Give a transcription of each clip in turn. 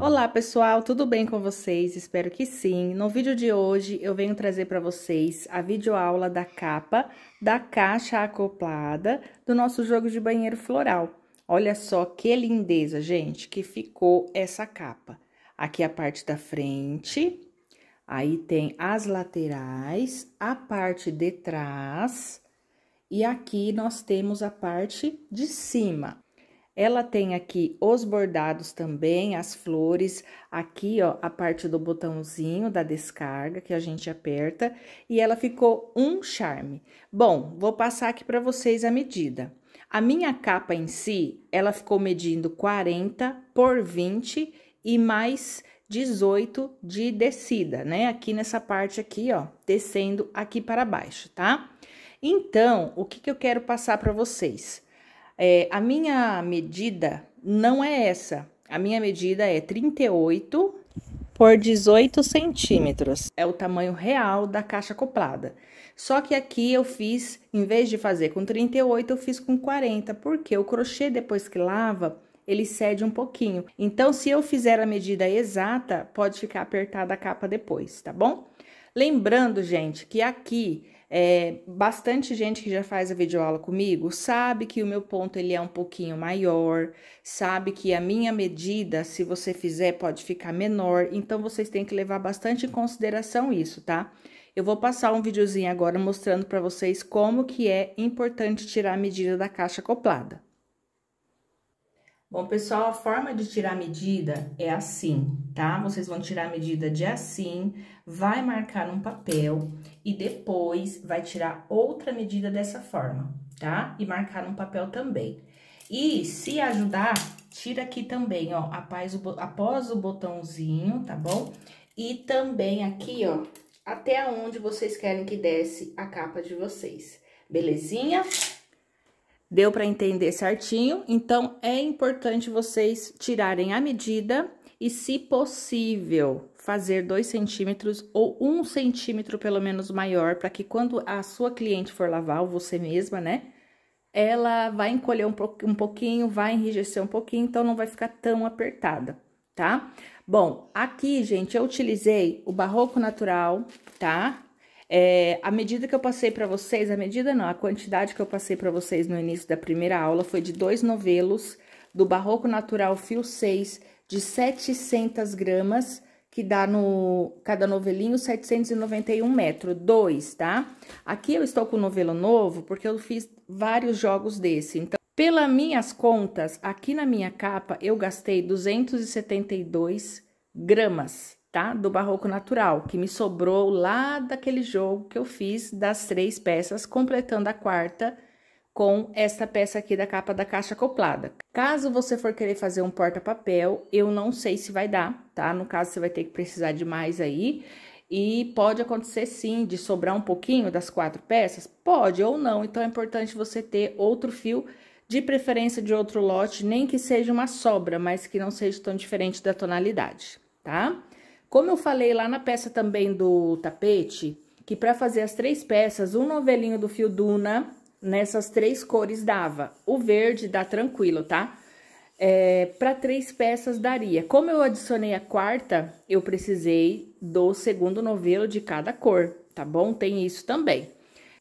Olá pessoal, tudo bem com vocês? Espero que sim. No vídeo de hoje eu venho trazer para vocês a videoaula da capa da caixa acoplada do nosso jogo de banheiro floral. Olha só que lindeza, gente, que ficou essa capa. Aqui a parte da frente, aí tem as laterais, a parte de trás e aqui nós temos a parte de cima. Ela tem aqui os bordados também, as flores, aqui, ó, a parte do botãozinho da descarga que a gente aperta e ela ficou um charme. Bom, vou passar aqui para vocês a medida. A minha capa em si, ela ficou medindo 40 por 20 e mais 18 de descida, né? Aqui nessa parte aqui, ó, descendo aqui para baixo, tá? Então, o que eu quero passar para vocês? A minha medida não é essa. A minha medida é 38 por 18 centímetros. É o tamanho real da caixa acoplada. Só que aqui eu fiz, em vez de fazer com 38, eu fiz com 40, porque o crochê, depois que lava, ele cede um pouquinho. Então, se eu fizer a medida exata, pode ficar apertada a capa depois, tá bom? Lembrando, gente, que aqui... bastante gente que já faz a videoaula comigo sabe que o meu ponto ele é um pouquinho maior, sabe que a minha medida, se você fizer, pode ficar menor, então vocês têm que levar bastante em consideração isso, tá? Eu vou passar um videozinho agora mostrando para vocês como que é importante tirar a medida da caixa acoplada. Bom, pessoal, a forma de tirar a medida é assim, tá? Vocês vão tirar a medida de assim, vai marcar num papel e depois vai tirar outra medida dessa forma, tá? E marcar num papel também. E se ajudar, tira aqui também, ó, após o botãozinho, tá bom? E também aqui, ó, até onde vocês querem que desce a capa de vocês, belezinha? Deu para entender certinho? Então, é importante vocês tirarem a medida e, se possível, fazer 2 centímetros ou 1 centímetro pelo menos maior, para que quando a sua cliente for lavar, ou você mesma, né? Ela vai encolher um pouquinho, vai enrijecer um pouquinho, então não vai ficar tão apertada, tá? Bom, aqui, gente, eu utilizei o Barroco Natural, tá? A medida que eu passei para vocês, a quantidade que eu passei para vocês no início da primeira aula foi de 2 novelos do Barroco Natural Fio 6 de 700 gramas, que dá cada novelinho 791 metros, 2, tá? Aqui eu estou com o novelo novo porque eu fiz vários jogos desse, então, pelas minhas contas, aqui na minha capa eu gastei 272 gramas, tá? Do Barroco Natural, que me sobrou lá daquele jogo que eu fiz das 3 peças, completando a quarta com esta peça aqui da capa da caixa acoplada. Caso você for querer fazer um porta-papel, eu não sei se vai dar, tá? No caso, você vai ter que precisar de mais aí. E pode acontecer sim, de sobrar um pouquinho das 4 peças? Pode ou não, então é importante você ter outro fio, de preferência de outro lote, nem que seja uma sobra, mas que não seja tão diferente da tonalidade, tá? Como eu falei lá na peça também do tapete, que para fazer as 3 peças, um novelinho do fio Duna, nessas 3 cores dava. O verde dá tranquilo, tá? Para 3 peças daria. Como eu adicionei a quarta, eu precisei do segundo novelo de cada cor, tá bom? Tem isso também.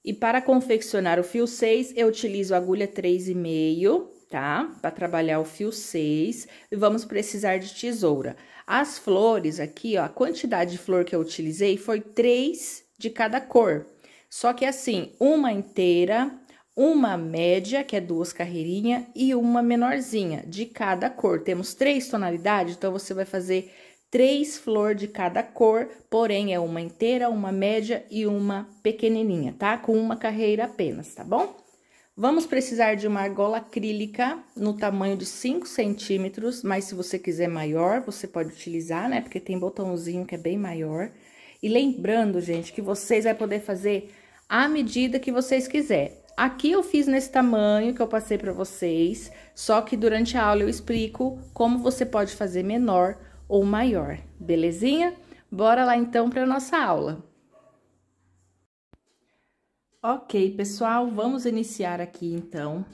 E para confeccionar o fio 6, eu utilizo agulha 3,5, tá? Para trabalhar o fio 6, e vamos precisar de tesoura. As flores aqui, ó, a quantidade de flor que eu utilizei foi 3 de cada cor. Só que assim, uma inteira, uma média, que é 2 carreirinhas, e uma menorzinha de cada cor. Temos 3 tonalidades, então você vai fazer 3 flores de cada cor, porém é uma inteira, uma média e uma pequenininha, tá? Com uma carreira apenas, tá bom? Vamos precisar de uma argola acrílica no tamanho de 5 centímetros, mas se você quiser maior, você pode utilizar, né? Porque tem botãozinho que é bem maior. E lembrando, gente, que vocês vão poder fazer a medida que vocês quiserem. Aqui eu fiz nesse tamanho que eu passei para vocês, só que durante a aula eu explico como você pode fazer menor ou maior, belezinha? Bora lá então para nossa aula. Ok, pessoal, vamos iniciar aqui então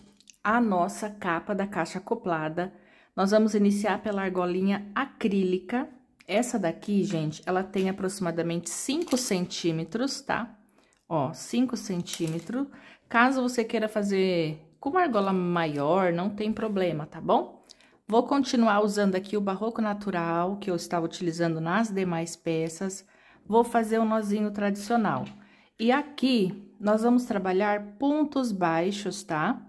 a nossa capa da caixa acoplada Nós vamos iniciar pela argolinha acrílica. Essa daqui, gente, ela tem aproximadamente 5 centímetros, tá? Ó, 5 centímetros. Caso você queira fazer com uma argola maior, não tem problema, tá bom? Vou continuar usando aqui o barroco natural, que eu estava utilizando nas demais peças. Vou fazer o nozinho tradicional. E aqui, nós vamos trabalhar pontos baixos, tá?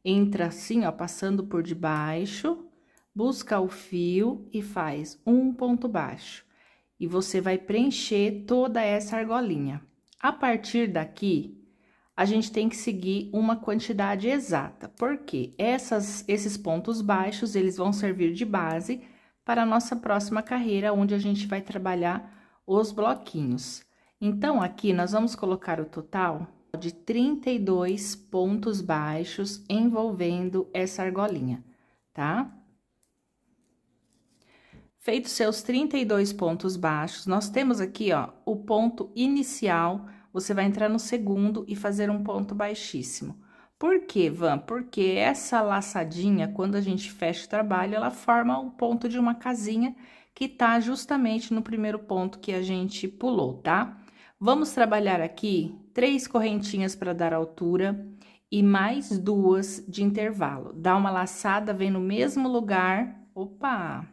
Entra assim, ó, passando por debaixo, busca o fio e faz um ponto baixo. E você vai preencher toda essa argolinha. A partir daqui, a gente tem que seguir uma quantidade exata, porque esses pontos baixos, eles vão servir de base para a nossa próxima carreira, onde a gente vai trabalhar os bloquinhos. Então, aqui, nós vamos colocar o total de 32 pontos baixos envolvendo essa argolinha, tá? Feitos seus 32 pontos baixos, nós temos aqui, ó, o ponto inicial. Você vai entrar no segundo e fazer um ponto baixíssimo. Por quê, Van? Porque essa laçadinha, quando a gente fecha o trabalho, ela forma o ponto de uma casinha que tá justamente no primeiro ponto que a gente pulou, tá? Vamos trabalhar aqui 3 correntinhas para dar altura e mais 2 de intervalo. Dá uma laçada, vem no mesmo lugar, opa!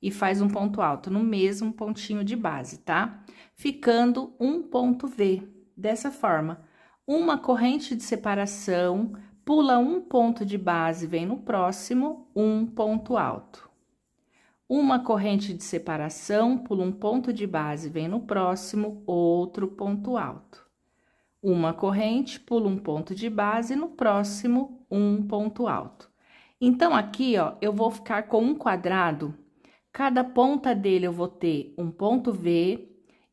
E faz um ponto alto no mesmo pontinho de base, tá? Ficando um ponto V, dessa forma. Uma corrente de separação, pula um ponto de base, vem no próximo, um ponto alto. Uma corrente de separação, pula um ponto de base, vem no próximo, outro ponto alto. Uma corrente, pula um ponto de base, no próximo, um ponto alto. Então, aqui, ó, eu vou ficar com um quadrado. Cada ponta dele eu vou ter um ponto V,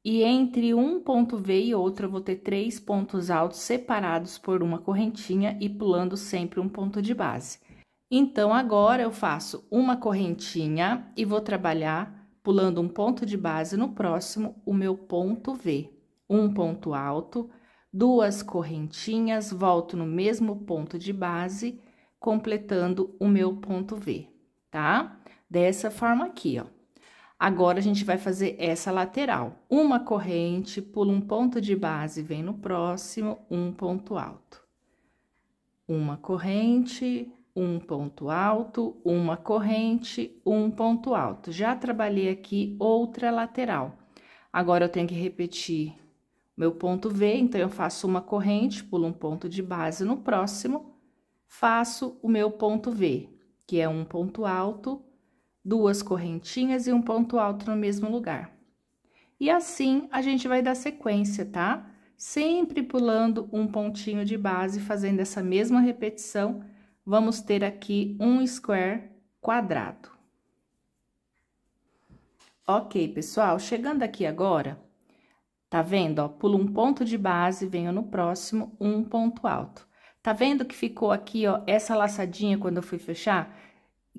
e entre um ponto V e outro eu vou ter 3 pontos altos separados por uma correntinha e pulando sempre um ponto de base. Então, agora eu faço uma correntinha e vou trabalhar pulando um ponto de base no próximo, o meu ponto V. Um ponto alto, 2 correntinhas, volto no mesmo ponto de base, completando o meu ponto V, tá? Dessa forma aqui, ó. Agora, a gente vai fazer essa lateral. Uma corrente, pula um ponto de base, vem no próximo, um ponto alto. Uma corrente, um ponto alto, uma corrente, um ponto alto. Já trabalhei aqui outra lateral. Agora, eu tenho que repetir meu ponto V, então, eu faço uma corrente, pulo um ponto de base no próximo, faço o meu ponto V, que é um ponto alto, 2 correntinhas e um ponto alto no mesmo lugar. E assim, a gente vai dar sequência, tá? Sempre pulando um pontinho de base, fazendo essa mesma repetição, vamos ter aqui um square quadrado. Ok, pessoal, chegando aqui agora, tá vendo, ó? Pulo um ponto de base, venho no próximo, um ponto alto. Tá vendo que ficou aqui, ó, essa laçadinha quando eu fui fechar?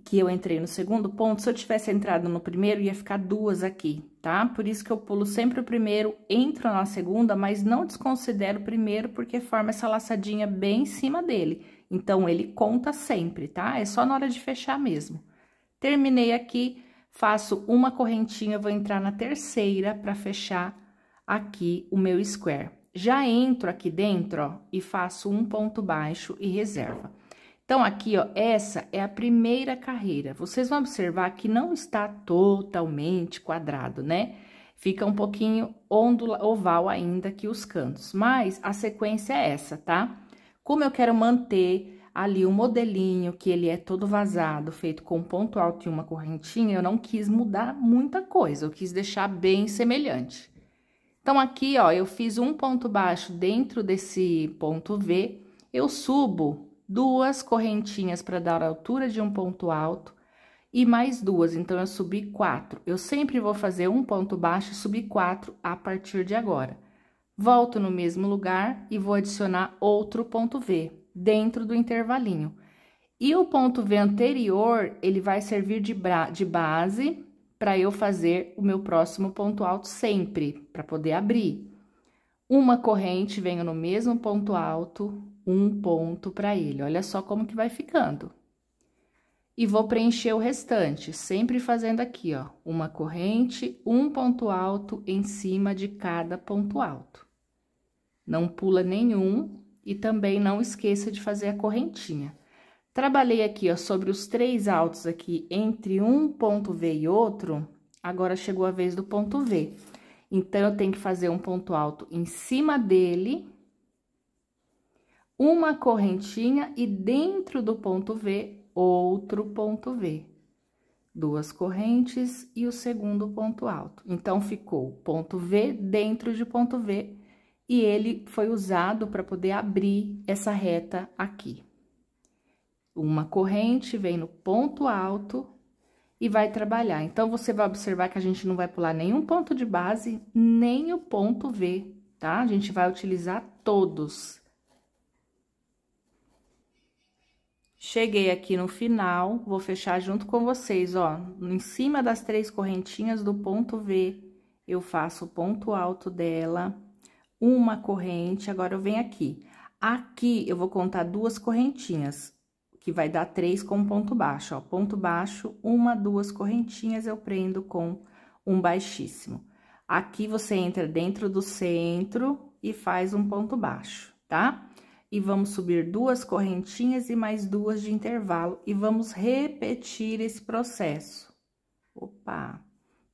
Que eu entrei no segundo ponto, se eu tivesse entrado no primeiro, ia ficar 2 aqui, tá? Por isso que eu pulo sempre o primeiro, entro na segunda, mas não desconsidero o primeiro, porque forma essa laçadinha bem em cima dele. Então, ele conta sempre, tá? É só na hora de fechar mesmo. Terminei aqui, faço uma correntinha, vou entrar na terceira para fechar aqui o meu square. Já entro aqui dentro, ó, e faço um ponto baixo e reserva. Então, aqui, ó, essa é a primeira carreira. Vocês vão observar que não está totalmente quadrado, né? Fica um pouquinho oval ainda aqui os cantos, mas a sequência é essa, tá? Como eu quero manter ali o modelinho, que ele é todo vazado, feito com ponto alto e uma correntinha, eu não quis mudar muita coisa, eu quis deixar bem semelhante. Então, aqui, ó, eu fiz um ponto baixo dentro desse ponto V, eu subo 2 correntinhas para dar a altura de um ponto alto e mais 2, então, eu subi 4. Eu sempre vou fazer um ponto baixo e subir 4 a partir de agora. Volto no mesmo lugar e vou adicionar outro ponto V dentro do intervalinho. E o ponto V anterior, ele vai servir de base para eu fazer o meu próximo ponto alto sempre, para poder abrir. Uma corrente, venho no mesmo ponto alto, um ponto para ele. Olha só como que vai ficando. E vou preencher o restante, sempre fazendo aqui, ó, uma corrente, um ponto alto em cima de cada ponto alto. Não pula nenhum e também não esqueça de fazer a correntinha. Trabalhei aqui, ó, sobre os 3 altos aqui, entre um ponto V e outro, agora chegou a vez do ponto V. Então, eu tenho que fazer um ponto alto em cima dele, uma correntinha e dentro do ponto V, outro ponto V. 2 correntes e o segundo ponto alto. Então, ficou ponto V dentro de ponto V e ele foi usado para poder abrir essa reta aqui. Uma corrente vem no ponto alto e vai trabalhar. Então, você vai observar que a gente não vai pular nenhum ponto de base, nem o ponto V, tá? A gente vai utilizar todos. Cheguei aqui no final, vou fechar junto com vocês, ó. Em cima das 3 correntinhas do ponto V, eu faço o ponto alto dela, uma corrente, agora eu venho aqui. Aqui, eu vou contar 2 correntinhas, que vai dar 3 com ponto baixo, ó. Ponto baixo, 1, 2 correntinhas, eu prendo com um baixíssimo. Aqui, você entra dentro do centro e faz um ponto baixo, tá? E vamos subir 2 correntinhas e mais 2 de intervalo, e vamos repetir esse processo. Opa!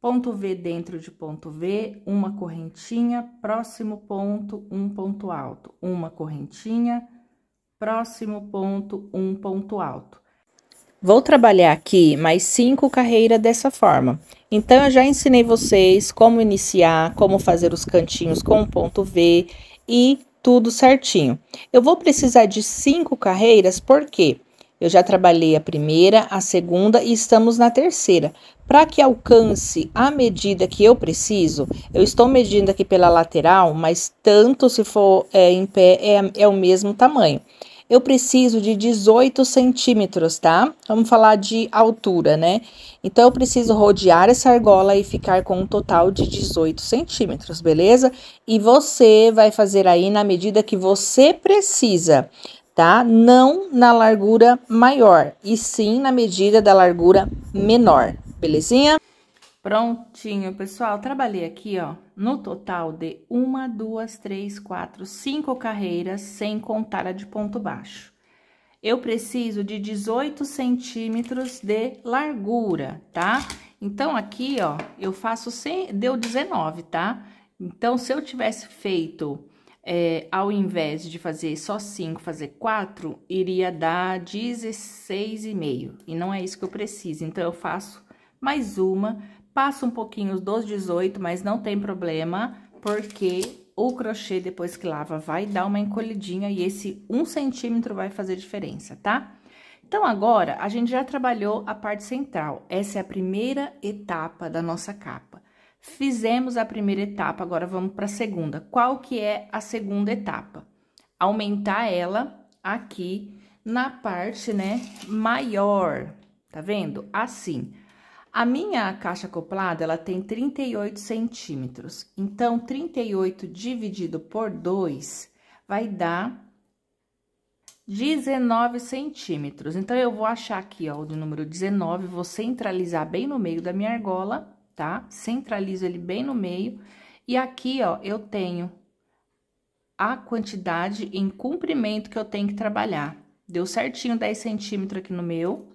Ponto V dentro de ponto V, uma correntinha, próximo ponto, um ponto alto. Uma correntinha, próximo ponto, um ponto alto. Vou trabalhar aqui mais 5 carreiras dessa forma. Então, eu já ensinei vocês como iniciar, como fazer os cantinhos com o ponto V e tudo certinho. Eu vou precisar de 5 carreiras, porque eu já trabalhei a primeira, a segunda e estamos na terceira. Para que alcance a medida que eu preciso, eu estou medindo aqui pela lateral, mas tanto se for em pé, é o mesmo tamanho. Eu preciso de 18 centímetros, tá? Vamos falar de altura, né? Então, eu preciso rodear essa argola e ficar com um total de 18 centímetros, beleza? E você vai fazer aí na medida que você precisa, tá? Não na largura maior, e sim na medida da largura menor, belezinha? Prontinho, pessoal, trabalhei aqui, ó, no total de 1, 2, 3, 4, 5 carreiras, sem contar a de ponto baixo. Eu preciso de 18 centímetros de largura, tá? Então, aqui, ó, eu faço deu 19, tá? Então, se eu tivesse feito, ao invés de fazer só 5, fazer 4, iria dar 16,5. E não é isso que eu preciso, então, eu faço mais uma. Passo um pouquinho dos 18, mas não tem problema, porque o crochê, depois que lava, vai dar uma encolhidinha e esse 1 centímetro vai fazer diferença, tá? Então, agora, a gente já trabalhou a parte central. Essa é a primeira etapa da nossa capa. Fizemos a primeira etapa, agora vamos para a segunda. Qual que é a segunda etapa? Aumentar ela aqui na parte, né, maior, tá vendo? Assim. A minha caixa acoplada, ela tem 38 centímetros. Então, 38 dividido por 2 vai dar 19 centímetros. Então, eu vou achar aqui, ó, o do número 19, vou centralizar bem no meio da minha argola, tá? Centralizo ele bem no meio. E aqui, ó, eu tenho a quantidade em comprimento que eu tenho que trabalhar. Deu certinho 10 centímetros aqui no meu.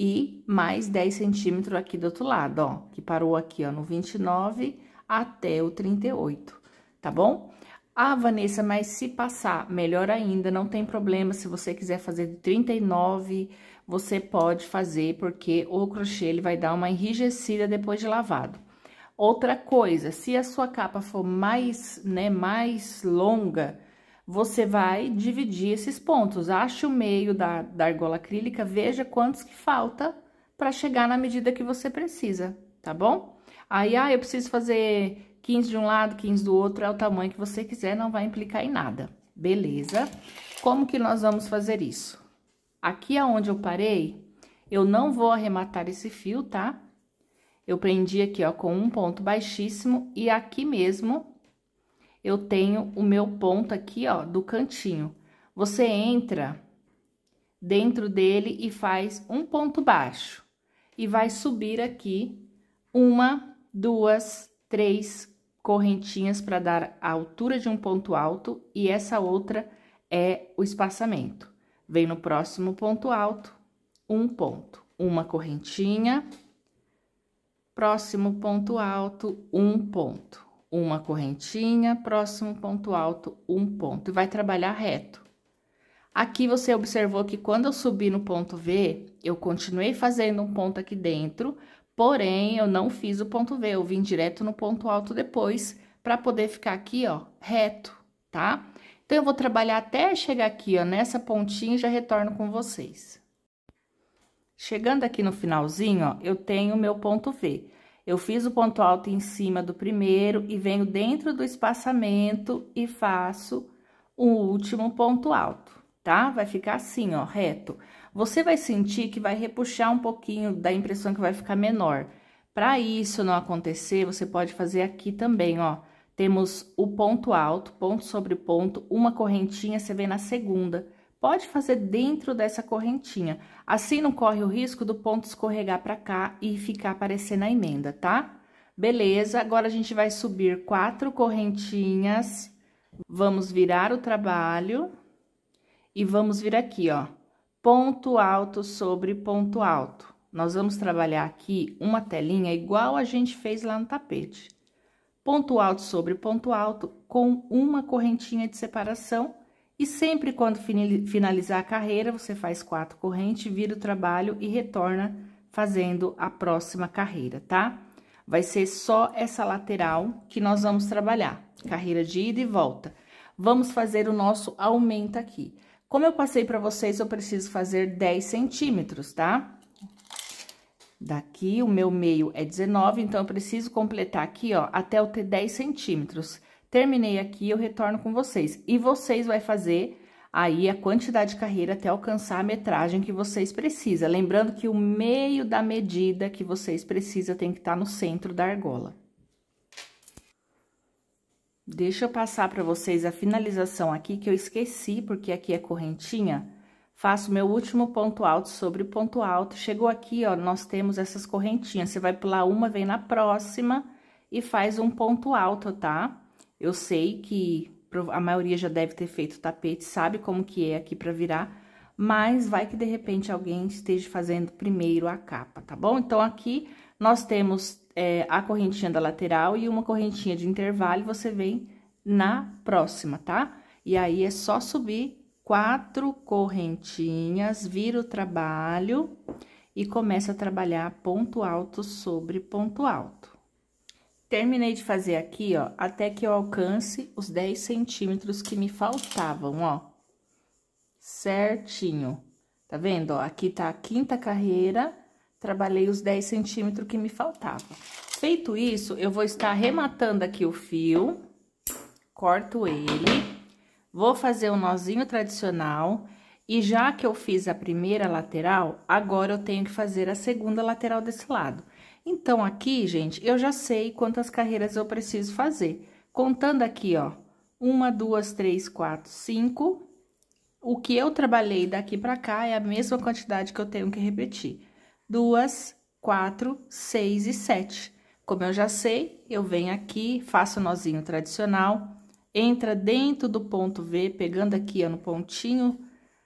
E mais 10 centímetros aqui do outro lado, ó, que parou aqui, ó, no 29 até o 38, tá bom? Ah, Vanessa, mas se passar, melhor ainda, não tem problema, se você quiser fazer de 39, você pode fazer, porque o crochê, ele vai dar uma enrijecida depois de lavado. Outra coisa, se a sua capa for mais, né, mais longa, você vai dividir esses pontos. Ache o meio da argola acrílica, veja quantos que falta para chegar na medida que você precisa, tá bom? Aí, eu preciso fazer 15 de um lado, 15 do outro, é o tamanho que você quiser, não vai implicar em nada, beleza? Como que nós vamos fazer isso? Aqui aonde eu parei, eu não vou arrematar esse fio, tá? Eu prendi aqui, ó, com um ponto baixíssimo e aqui mesmo eu tenho o meu ponto aqui, ó, do cantinho. Você entra dentro dele e faz um ponto baixo. E vai subir aqui uma, duas, três correntinhas para dar a altura de um ponto alto e essa outra é o espaçamento. Vem no próximo ponto alto, um ponto, uma correntinha, próximo ponto alto, um ponto, uma correntinha, próximo ponto alto, um ponto, e vai trabalhar reto. Aqui você observou que quando eu subi no ponto V, eu continuei fazendo um ponto aqui dentro, porém, eu não fiz o ponto V, eu vim direto no ponto alto depois, para poder ficar aqui, ó, reto, tá? Então, eu vou trabalhar até chegar aqui, ó, nessa pontinha e já retorno com vocês. Chegando aqui no finalzinho, ó, eu tenho o meu ponto V. Eu fiz o ponto alto em cima do primeiro e venho dentro do espaçamento e faço o último ponto alto. Tá? Vai ficar assim, ó, reto. Você vai sentir que vai repuxar um pouquinho, dá a impressão que vai ficar menor. Para isso não acontecer, você pode fazer aqui também, ó. Temos o ponto alto, ponto sobre ponto, uma correntinha, você vem na segunda. Pode fazer dentro dessa correntinha. Assim não corre o risco do ponto escorregar para cá e ficar aparecendo a emenda, tá? Beleza, agora a gente vai subir 4 correntinhas. Vamos virar o trabalho. E vamos vir aqui, ó, ponto alto sobre ponto alto. Nós vamos trabalhar aqui uma telinha igual a gente fez lá no tapete. Ponto alto sobre ponto alto com uma correntinha de separação. E sempre quando finalizar a carreira, você faz 4 correntes, vira o trabalho e retorna fazendo a próxima carreira, tá? Vai ser só essa lateral que nós vamos trabalhar, carreira de ida e volta. Vamos fazer o nosso aumento aqui. Como eu passei para vocês, eu preciso fazer 10 centímetros, tá? Daqui, o meu meio é 19, então, eu preciso completar aqui, ó, até eu ter 10 centímetros. Terminei aqui, eu retorno com vocês. E vocês vai fazer aí a quantidade de carreira até alcançar a metragem que vocês precisam. Lembrando que o meio da medida que vocês precisam tem que estar no centro da argola. Deixa eu passar para vocês a finalização aqui, que eu esqueci, porque aqui é correntinha. Faço meu último ponto alto sobre ponto alto. Chegou aqui, ó, nós temos essas correntinhas. Você vai pular uma, vem na próxima e faz um ponto alto, tá? Eu sei que a maioria já deve ter feito tapete, sabe como que é aqui para virar, mas vai que de repente alguém esteja fazendo primeiro a capa, tá bom? Então, aqui nós temos a correntinha da lateral e uma correntinha de intervalo, e você vem na próxima, tá? E aí, é só subir 4 correntinhas, vira o trabalho e começa a trabalhar ponto alto sobre ponto alto. Terminei de fazer aqui, ó, até que eu alcance os 10 centímetros que me faltavam, ó. Certinho. Tá vendo, ó? Aqui tá a 5ª carreira, trabalhei os 10 centímetros que me faltavam. Feito isso, eu vou estar arrematando aqui o fio, corto ele, vou fazer o nozinho tradicional, e já que eu fiz a primeira lateral, agora eu tenho que fazer a segunda lateral desse lado. Então, aqui, gente, eu já sei quantas carreiras eu preciso fazer. Contando aqui, ó, 1, 2, 3, 4, 5. O que eu trabalhei daqui pra cá é a mesma quantidade que eu tenho que repetir. 2, 4, 6 e 7. Como eu já sei, eu venho aqui, faço o nozinho tradicional, entra dentro do ponto V, pegando aqui, ó, no pontinho,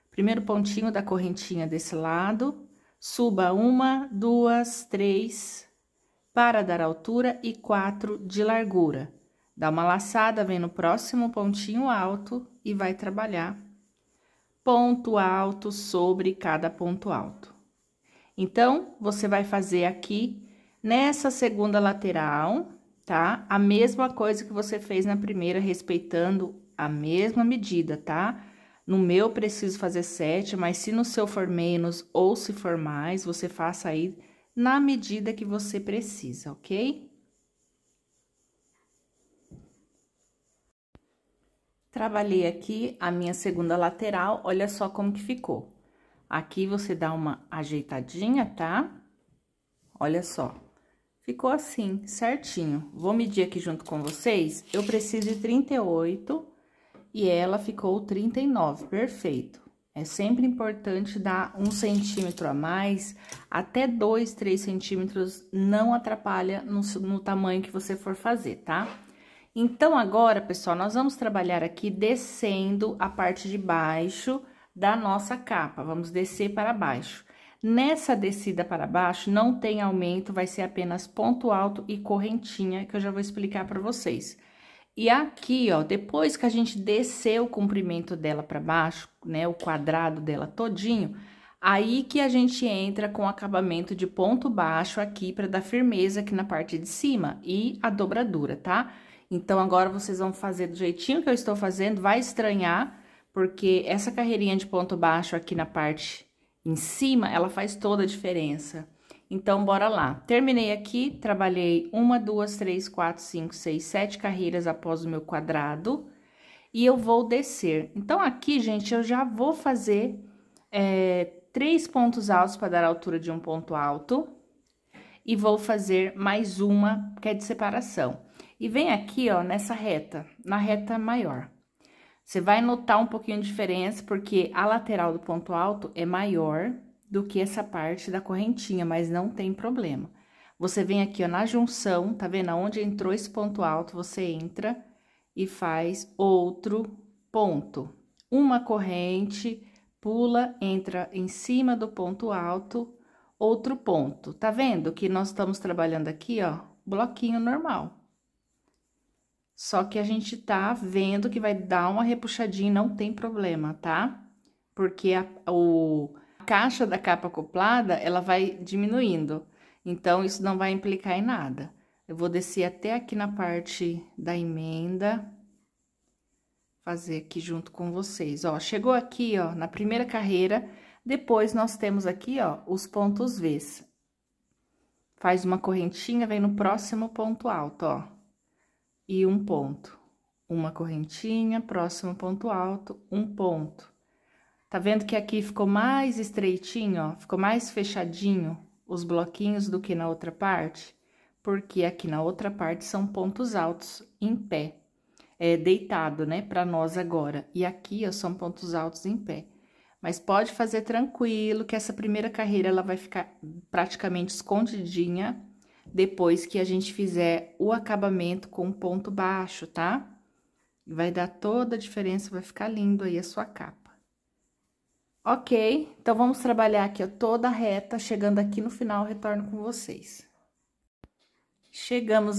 primeiro pontinho da correntinha desse lado, suba 1, 2, 3, para dar altura e 4 de largura. Dá uma laçada, vem no próximo pontinho alto e vai trabalhar ponto alto sobre cada ponto alto. Então, você vai fazer aqui, nessa segunda lateral, tá? A mesma coisa que você fez na primeira, respeitando a mesma medida, tá? No meu, preciso fazer 7, mas se no seu for menos ou se for mais, você faça aí na medida que você precisa, ok? Trabalhei aqui a minha segunda lateral, olha só como que ficou. Aqui você dá uma ajeitadinha, tá? Olha só, ficou assim, certinho. Vou medir aqui junto com vocês, eu preciso de 38 e ela ficou 39, perfeito. É sempre importante dar 1 centímetro a mais, até 2, 3 centímetros não atrapalha no tamanho que você for fazer, tá? Então, agora, pessoal, nós vamos trabalhar aqui descendo a parte de baixo da nossa capa. Vamos descer para baixo. Nessa descida para baixo, não tem aumento, vai ser apenas ponto alto e correntinha, que eu já vou explicar para vocês. E aqui, ó, depois que a gente desceu o comprimento dela para baixo, né, o quadrado dela todinho, aí que a gente entra com o acabamento de ponto baixo aqui para dar firmeza aqui na parte de cima e a dobradura, tá? Então, agora vocês vão fazer do jeitinho que eu estou fazendo, vai estranhar, porque essa carreirinha de ponto baixo aqui na parte em cima, ela faz toda a diferença. Então, bora lá. Terminei aqui, trabalhei 1, 2, 3, 4, 5, 6, 7 carreiras após o meu quadrado. E eu vou descer. Então, aqui, gente, eu já vou fazer 3 pontos altos para dar a altura de um ponto alto. E vou fazer mais uma, que é de separação. E vem aqui, ó, nessa reta, na reta maior. Você vai notar um pouquinho de diferença, porque a lateral do ponto alto é maior do que essa parte da correntinha, mas não tem problema. Você vem aqui, ó, na junção, tá vendo? Onde entrou esse ponto alto, você entra e faz outro ponto. Uma corrente, pula, entra em cima do ponto alto, outro ponto. Tá vendo que nós estamos trabalhando aqui, ó, bloquinho normal. Só que a gente tá vendo que vai dar uma repuxadinha, não tem problema, tá? Porque a caixa da capa acoplada, ela vai diminuindo. Então, isso não vai implicar em nada. Eu vou descer até aqui na parte da emenda. Fazer aqui junto com vocês, ó. Chegou aqui, ó, na primeira carreira. Depois, nós temos aqui, ó, os pontos V's. Faz uma correntinha, vem no próximo ponto alto, ó. E um ponto. Uma correntinha, próximo ponto alto, um ponto. Tá vendo que aqui ficou mais estreitinho, ó? Ficou mais fechadinho os bloquinhos do que na outra parte? Porque aqui na outra parte são pontos altos em pé. Deitado, né? Pra nós agora. E aqui, ó, são pontos altos em pé. Mas pode fazer tranquilo, que essa primeira carreira, ela vai ficar praticamente escondidinha depois que a gente fizer o acabamento com ponto baixo, tá? Vai dar toda a diferença, vai ficar lindo aí a sua capa. Ok, então vamos trabalhar aqui, ó, toda reta, chegando aqui no final, retorno com vocês. Chegando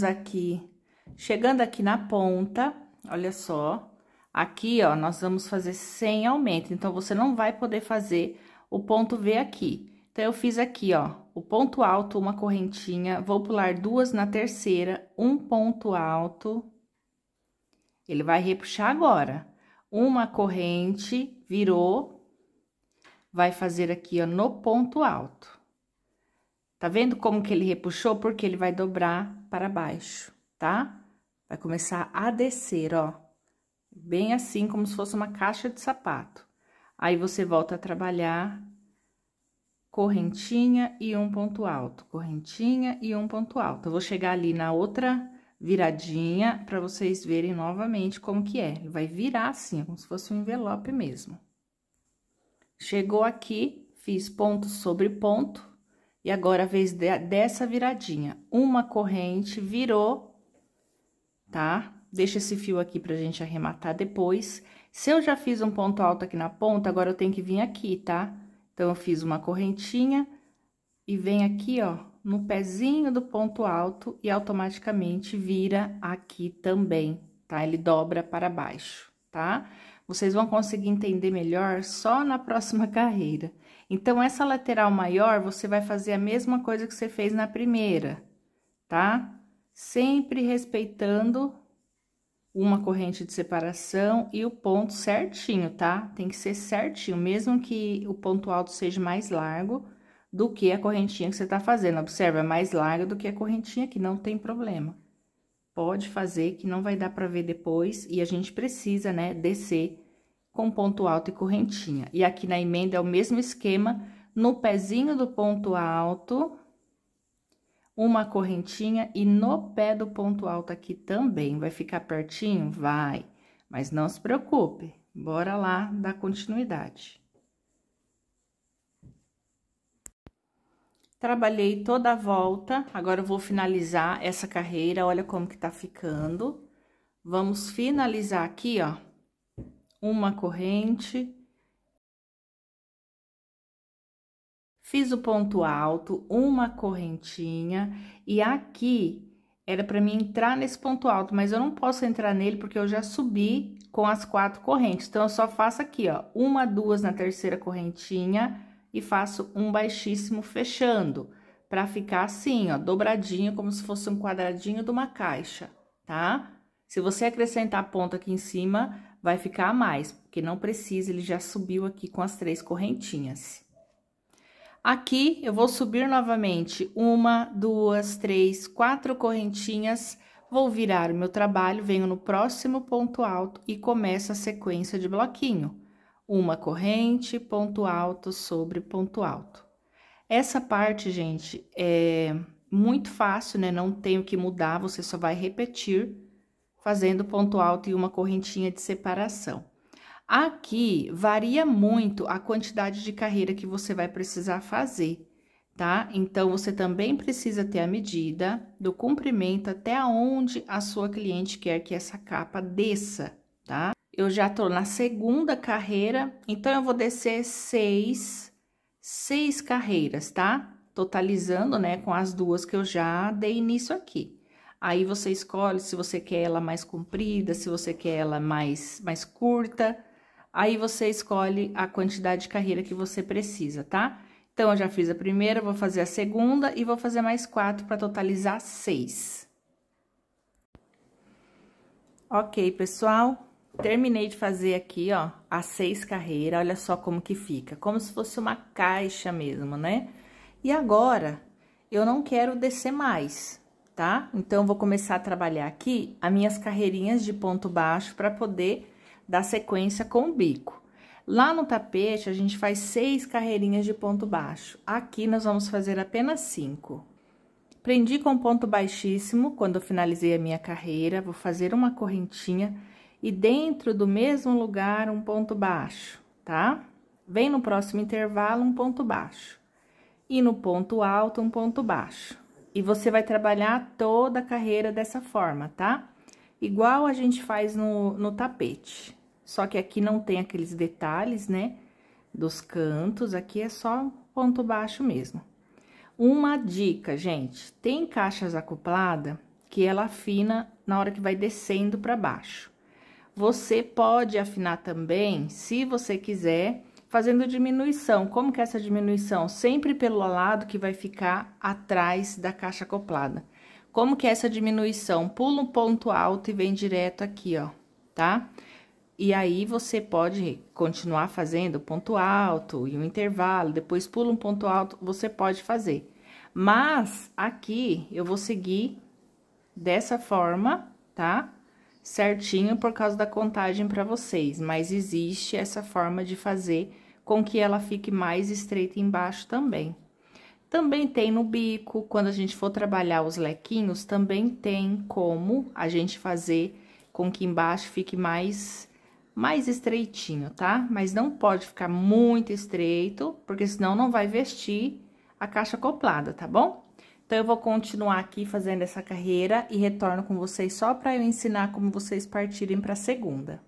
aqui na ponta, olha só, aqui, ó, nós vamos fazer sem aumento, então, você não vai poder fazer o ponto V aqui. Então, eu fiz aqui, ó, o ponto alto, uma correntinha, vou pular 2 na terceira, um ponto alto, ele vai repuxar agora. Uma corrente, virou, vai fazer aqui, ó, no ponto alto. Tá vendo como que ele repuxou? Porque ele vai dobrar para baixo, tá? Vai começar a descer, ó, bem assim, como se fosse uma caixa de sapato. Aí, você volta a trabalhar correntinha e um ponto alto, correntinha e um ponto alto. Eu vou chegar ali na outra viradinha para vocês verem novamente como que é. Ele vai virar assim, como se fosse um envelope mesmo. Chegou aqui, fiz ponto sobre ponto, e agora a vez dessa viradinha. Uma corrente, virou, tá? Deixa esse fio aqui pra gente arrematar depois. Se eu já fiz um ponto alto aqui na ponta, agora eu tenho que vir aqui, tá? Então, eu fiz uma correntinha e vem aqui, ó, no pezinho do ponto alto e automaticamente vira aqui também, tá? Ele dobra para baixo, tá? Vocês vão conseguir entender melhor só na próxima carreira. Então, essa lateral maior, você vai fazer a mesma coisa que você fez na primeira, tá? Sempre respeitando uma corrente de separação e o ponto certinho, tá? Tem que ser certinho, mesmo que o ponto alto seja mais largo do que a correntinha que você tá fazendo. Observa, é mais larga do que a correntinha aqui, não tem problema. Pode fazer, que não vai dar pra ver depois, e a gente precisa, né, descer com ponto alto e correntinha. E aqui na emenda é o mesmo esquema, no pezinho do ponto alto, uma correntinha, e no pé do ponto alto aqui também. Vai ficar pertinho? Vai, mas não se preocupe. Bora lá dar continuidade. Trabalhei toda a volta, agora eu vou finalizar essa carreira, olha como que tá ficando. Vamos finalizar aqui, ó, uma corrente. Fiz o ponto alto, uma correntinha, e aqui era para mim entrar nesse ponto alto, mas eu não posso entrar nele porque eu já subi com as 4 correntes. Então, eu só faço aqui, ó, uma, duas na terceira correntinha e faço um baixíssimo fechando, para ficar assim, ó, dobradinho, como se fosse um quadradinho de uma caixa, tá? Se você acrescentar ponto aqui em cima, vai ficar a mais, porque não precisa, ele já subiu aqui com as 3 correntinhas. Aqui, eu vou subir novamente uma, duas, três, 4 correntinhas, vou virar o meu trabalho, venho no próximo ponto alto e começo a sequência de bloquinho. Uma corrente, ponto alto sobre ponto alto. Essa parte, gente, é muito fácil, né? Não tenho que mudar, você só vai repetir fazendo ponto alto e uma correntinha de separação. Aqui, varia muito a quantidade de carreira que você vai precisar fazer, tá? Então, você também precisa ter a medida do comprimento até onde a sua cliente quer que essa capa desça, tá? Eu já tô na segunda carreira, então, eu vou descer seis carreiras, tá? Totalizando, né, com as 2 que eu já dei início aqui. Aí, você escolhe se você quer ela mais comprida, se você quer ela mais curta. Aí, você escolhe a quantidade de carreira que você precisa, tá? Então, eu já fiz a primeira, vou fazer a segunda e vou fazer mais 4 para totalizar 6. Ok, pessoal, terminei de fazer aqui, ó, as 6 carreiras, olha só como que fica, como se fosse uma caixa mesmo, né? E agora, eu não quero descer mais, tá? Então, eu vou começar a trabalhar aqui as minhas carreirinhas de ponto baixo para poder dar sequência com o bico. Lá no tapete, a gente faz 6 carreirinhas de ponto baixo. Aqui, nós vamos fazer apenas 5. Prendi com ponto baixíssimo, quando eu finalizei a minha carreira, vou fazer uma correntinha e dentro do mesmo lugar, um ponto baixo, tá? Vem no próximo intervalo, um ponto baixo. E no ponto alto, um ponto baixo. E você vai trabalhar toda a carreira dessa forma, tá? Igual a gente faz no tapete. Só que aqui não tem aqueles detalhes, né? Dos cantos, aqui é só ponto baixo mesmo. Uma dica, gente, tem caixas acoplada que ela afina na hora que vai descendo para baixo. Você pode afinar também, se você quiser, fazendo diminuição. Como que é essa diminuição? Sempre pelo lado que vai ficar atrás da caixa acoplada. Como que é essa diminuição? Pula um ponto alto e vem direto aqui, ó, tá? E aí, você pode continuar fazendo ponto alto e um intervalo, depois pula um ponto alto, você pode fazer. Mas, aqui, eu vou seguir dessa forma, tá? Certinho por causa da contagem para vocês, mas existe essa forma de fazer com que ela fique mais estreita embaixo também. Também tem no bico, quando a gente for trabalhar os lequinhos, também tem como a gente fazer com que embaixo fique mais estreitinho, tá? Mas não pode ficar muito estreito, porque senão não vai vestir a caixa acoplada, tá bom? Então, eu vou continuar aqui fazendo essa carreira e retorno com vocês só para eu ensinar como vocês partirem para a segunda.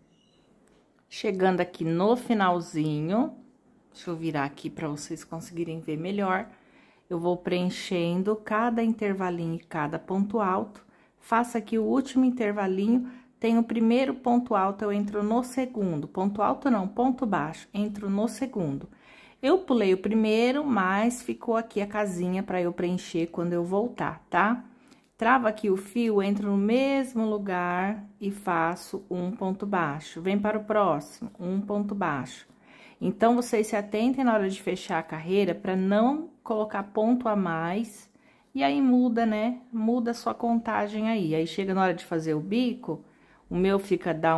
Chegando aqui no finalzinho, deixa eu virar aqui para vocês conseguirem ver melhor. Eu vou preenchendo cada intervalinho e cada ponto alto. Faço aqui o último intervalinho. Tem o primeiro ponto alto, eu entro no segundo. Ponto alto não, ponto baixo, entro no segundo. Eu pulei o primeiro, mas ficou aqui a casinha para eu preencher quando eu voltar, tá? Travo aqui o fio, entro no mesmo lugar e faço um ponto baixo. Vem para o próximo, um ponto baixo. Então, vocês se atentem na hora de fechar a carreira para não colocar ponto a mais. E aí, muda, né? Muda a sua contagem aí. Aí, chega na hora de fazer o bico... O meu fica dá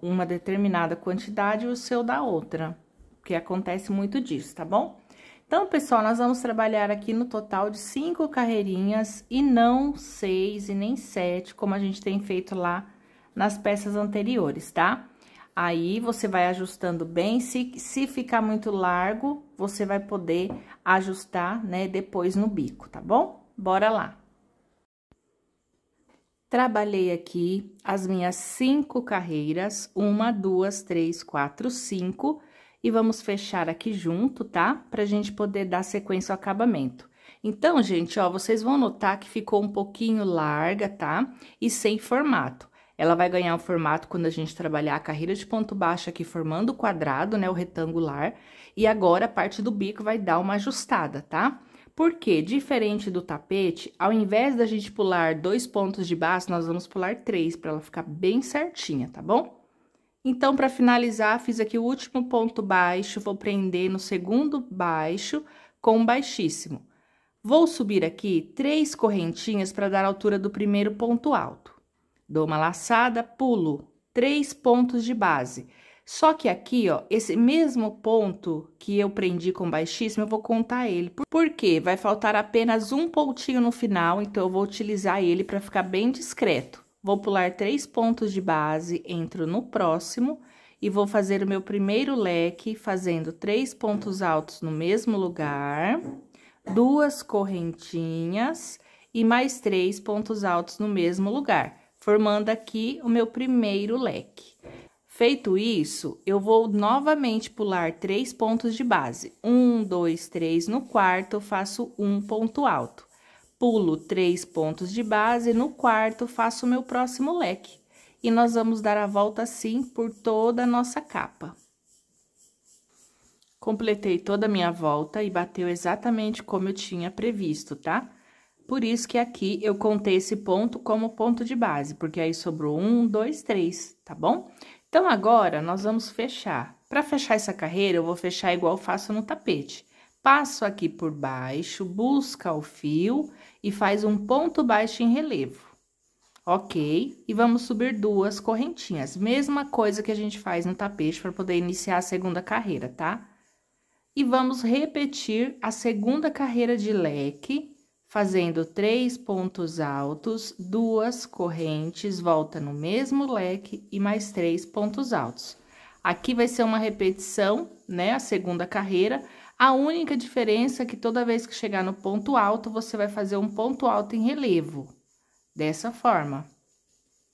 uma determinada quantidade e o seu dá outra, porque acontece muito disso, tá bom? Então, pessoal, nós vamos trabalhar aqui no total de 5 carreirinhas e não 6 e nem 7, como a gente tem feito lá nas peças anteriores, tá? Aí, você vai ajustando bem. Se ficar muito largo, você vai poder ajustar, né, depois no bico, tá bom? Bora lá. Trabalhei aqui as minhas 5 carreiras, 1, 2, 3, 4, 5, e vamos fechar aqui junto, tá? Pra gente poder dar sequência ao acabamento. Então, gente, ó, vocês vão notar que ficou um pouquinho larga, tá? E sem formato. Ela vai ganhar o formato quando a gente trabalhar a carreira de ponto baixo aqui, formando o quadrado, né, o retangular. E agora, a parte do bico vai dar uma ajustada, tá? Porque, diferente do tapete, ao invés da gente pular 2 pontos de base, nós vamos pular 3, para ela ficar bem certinha, tá bom? Então, para finalizar, fiz aqui o último ponto baixo, vou prender no segundo baixo com baixíssimo. Vou subir aqui 3 correntinhas para dar a altura do primeiro ponto alto. Dou uma laçada, pulo 3 pontos de base. Só que aqui, ó, esse mesmo ponto que eu prendi com baixíssimo, eu vou contar ele. Por quê? Vai faltar apenas um pontinho no final, então eu vou utilizar ele para ficar bem discreto. Vou pular 3 pontos de base, entro no próximo e vou fazer o meu primeiro leque, fazendo 3 pontos altos no mesmo lugar, 2 correntinhas e mais 3 pontos altos no mesmo lugar, formando aqui o meu primeiro leque. Feito isso, eu vou novamente pular 3 pontos de base. 1, 2, 3, no quarto, faço um ponto alto. Pulo 3 pontos de base, no quarto, faço o meu próximo leque. E nós vamos dar a volta assim por toda a nossa capa. Completei toda a minha volta e bateu exatamente como eu tinha previsto, tá? Por isso que aqui eu contei esse ponto como ponto de base, porque aí sobrou 1, 2, 3, tá bom? Então, agora, nós vamos fechar. Para fechar essa carreira, eu vou fechar igual eu faço no tapete. Passo aqui por baixo, busca o fio e faz um ponto baixo em relevo. Ok? E vamos subir 2 correntinhas. Mesma coisa que a gente faz no tapete para poder iniciar a segunda carreira, tá? E vamos repetir a segunda carreira de leque, fazendo 3 pontos altos, 2 correntes, volta no mesmo leque e mais 3 pontos altos. Aqui vai ser uma repetição, né, a segunda carreira. A única diferença é que toda vez que chegar no ponto alto, você vai fazer um ponto alto em relevo, dessa forma,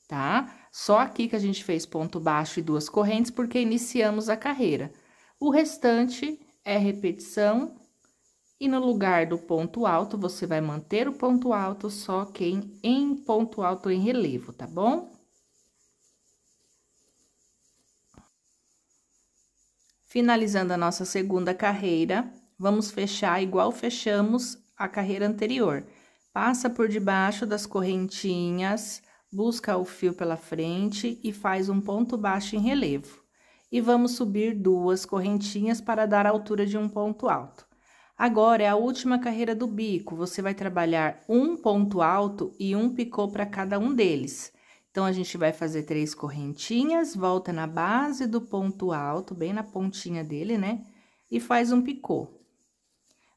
tá? Só aqui que a gente fez ponto baixo e 2 correntes, porque iniciamos a carreira. O restante é repetição. E no lugar do ponto alto, você vai manter o ponto alto, só que em ponto alto em relevo, tá bom? Finalizando a nossa segunda carreira, vamos fechar igual fechamos a carreira anterior. Passa por debaixo das correntinhas, busca o fio pela frente e faz um ponto baixo em relevo. E vamos subir 2 correntinhas para dar a altura de um ponto alto. Agora, é a última carreira do bico, você vai trabalhar um ponto alto e um picô para cada um deles. Então, a gente vai fazer 3 correntinhas, volta na base do ponto alto, bem na pontinha dele, né? E faz um picô.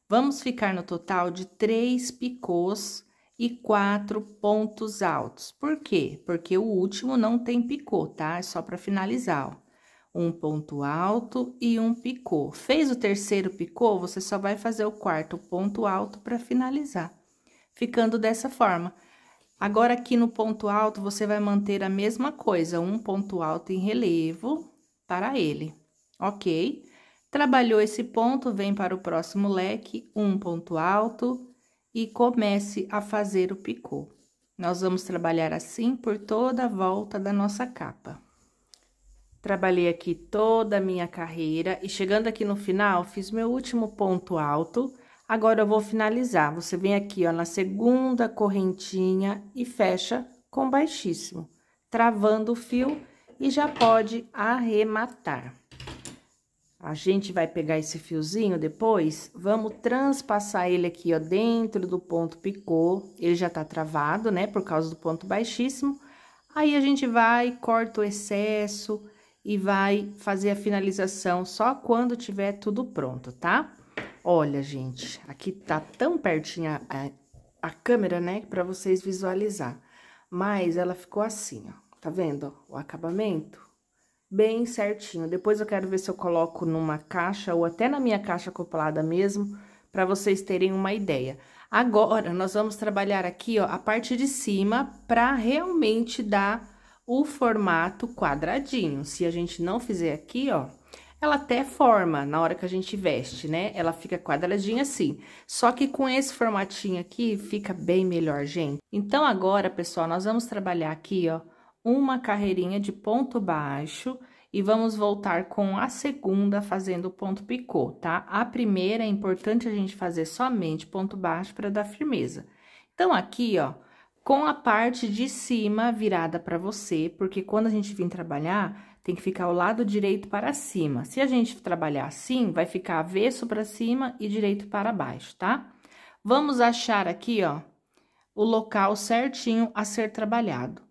Vamos ficar no total de 3 picôs e 4 pontos altos. Por quê? Porque o último não tem picô, tá? É só para finalizar, ó. Um ponto alto e um picô. Fez o terceiro picô, você só vai fazer o quarto ponto alto para finalizar, ficando dessa forma. Agora, aqui no ponto alto, você vai manter a mesma coisa, um ponto alto em relevo para ele, ok? Trabalhou esse ponto, vem para o próximo leque, um ponto alto e comece a fazer o picô. Nós vamos trabalhar assim por toda a volta da nossa capa. Trabalhei aqui toda a minha carreira e chegando aqui no final, fiz meu último ponto alto. Agora, eu vou finalizar. Você vem aqui, ó, na segunda correntinha e fecha com baixíssimo, travando o fio e já pode arrematar. A gente vai pegar esse fiozinho depois, vamos transpassar ele aqui, ó, dentro do ponto picô. Ele já tá travado, né, por causa do ponto baixíssimo. Aí, a gente vai, corta o excesso e vai fazer a finalização só quando tiver tudo pronto, tá? Olha, gente, aqui tá tão pertinho a câmera, né, pra vocês visualizar. Mas ela ficou assim, ó, tá vendo, ó, o acabamento? bem certinho. Depois eu quero ver se eu coloco numa caixa ou até na minha caixa acoplada mesmo, para vocês terem uma ideia. Agora, nós vamos trabalhar aqui, ó, a parte de cima para realmente dar o formato quadradinho. Se a gente não fizer aqui, ó, ela até forma na hora que a gente veste, né? Ela fica quadradinha assim. Só que com esse formatinho aqui, fica bem melhor, gente. Então, agora, pessoal, nós vamos trabalhar aqui, ó, uma carreirinha de ponto baixo e vamos voltar com a segunda fazendo o ponto picô, tá? A primeira é importante a gente fazer somente ponto baixo para dar firmeza. Então, aqui, ó, com a parte de cima virada para você, porque quando a gente vir trabalhar, tem que ficar o lado direito para cima. Se a gente trabalhar assim, vai ficar avesso para cima e direito para baixo, tá? Vamos achar aqui, ó, o local certinho a ser trabalhado.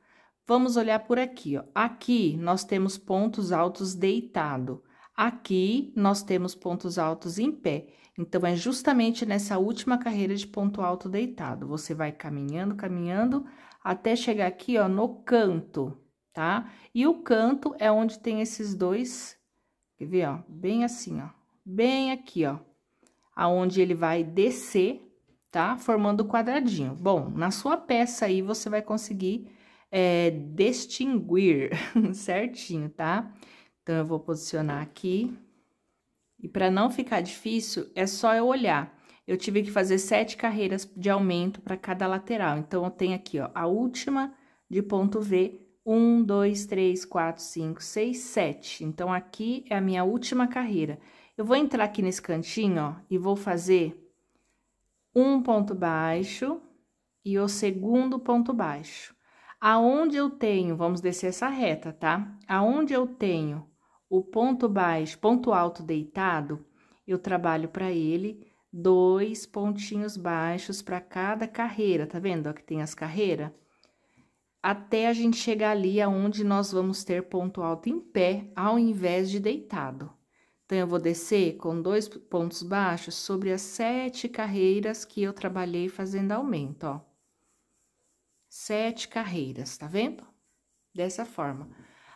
Vamos olhar por aqui, ó. Aqui nós temos pontos altos deitado. Aqui nós temos pontos altos em pé. Então, é justamente nessa última carreira de ponto alto deitado. Você vai caminhando, caminhando, até chegar aqui, ó, no canto, tá? E o canto é onde tem esses dois, quer ver, ó? Bem assim, ó. Bem aqui, ó. Aonde ele vai descer, tá? Formando o quadradinho. Bom, na sua peça aí, você vai conseguir distinguir certinho, tá? Então, eu vou posicionar aqui. E para não ficar difícil, é só eu olhar. Eu tive que fazer 7 carreiras de aumento para cada lateral. Então, eu tenho aqui, ó, a última de ponto V, 1, 2, 3, 4, 5, 6, 7. Então, aqui é a minha última carreira. Eu vou entrar aqui nesse cantinho, ó, e vou fazer um ponto baixo e o segundo ponto baixo. Aonde eu tenho, vamos descer essa reta, tá? Aonde eu tenho o ponto baixo, ponto alto deitado, eu trabalho para ele 2 pontinhos baixos para cada carreira, tá vendo? Ó, que tem as carreiras. Até a gente chegar ali aonde nós vamos ter ponto alto em pé, ao invés de deitado. Então, eu vou descer com 2 pontos baixos sobre as 7 carreiras que eu trabalhei fazendo aumento, ó. 7 carreiras, tá vendo? Dessa forma.